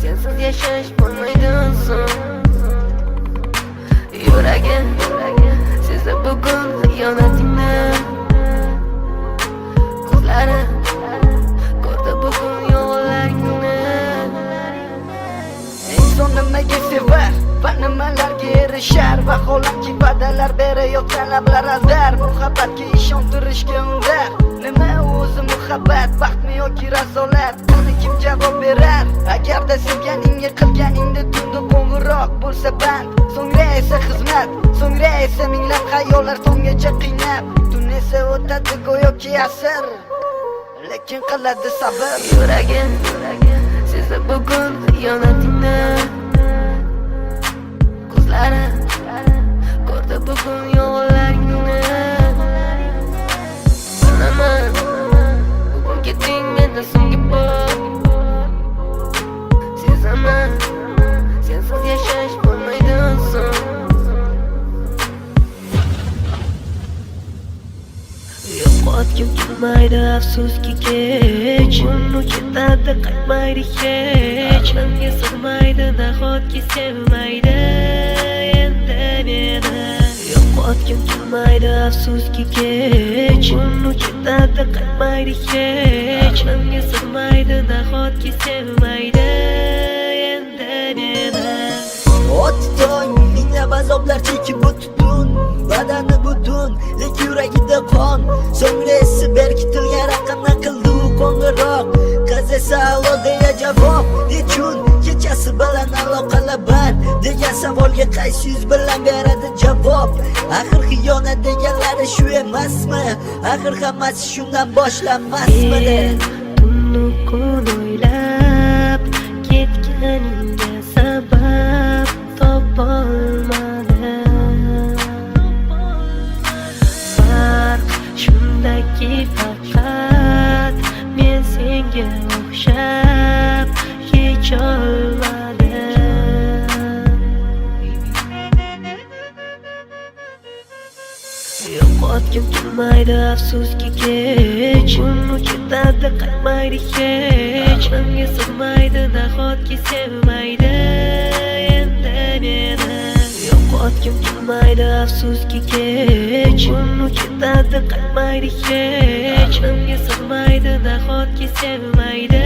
Sensiz yashash bo'lmaydi inson. Yuragim sezdi bugun xiyonatingni. Ko'zlari ko'rdi bugun yolg'onlaringni. Inson nimaga sevar va nimalarga erishar? Vaholanki va'dalar berayotgan lablar azar. Muhabbatga ishontirishga undar. Nima o'zi muhabbat, baxtmi yoki razolat? Qani kim javob berar? Agarda sevganingga qilganingda tunda qo'ng'iroq bo'lsa band, so'ngra esa xizmat, so'ngra esa minglab xayollar tonggacha qiynab, tun esa o'tadi go'yoki asr, lekin qiladi sabr. Yuragim sezdi bugun xiyonatingni. Ko'zlari ko'rdi bugun yolg'onlaringni. Bilaman bugun ketding mendan so'nggi bor. Sezaman sensiz yashash bo'lmaydi inson. Yo'qotgim kelmaydi afsuski kech. Uni ketadi qaytmaydi hech. Menga sig'maydi nahotki sevmaydi endi meni. Yo'qotgim kelmaydi afsuski kech. Uni ketadi qaytmaydi hech. Menga sig'maydi nahotki sevmaydi endi meni. O'tding minglab azoblar chekib o'tding, badani butun, lekin yuragida qon. So'ngra esi berkitilgan raqamdan qildi u qo'ng'iroq. Qiz esa alo deya javob. Nechun kechasi bilan aloqalar band degan savolga qaysi yuz bilan beradi javob? Axir xiyonat deganlari shu emasmi? Axir hammasi shundan boshlanmasmidi? Tunni kun o'ylab ketganingga sabab topolmadim. Farq shundaki faqat men senga o'xshab kecholmadim. Yo'qotgim kelmaydi afsuski kech. Uni ketadi qaytmaydi hech. Menga sig'maydi nahotki sevmaydi endi meni. Yo'qotgim kelmaydi afsuski kech. Uni ketadi qaytmaydi hech. Menga sig'maydi nahotki sevmaydi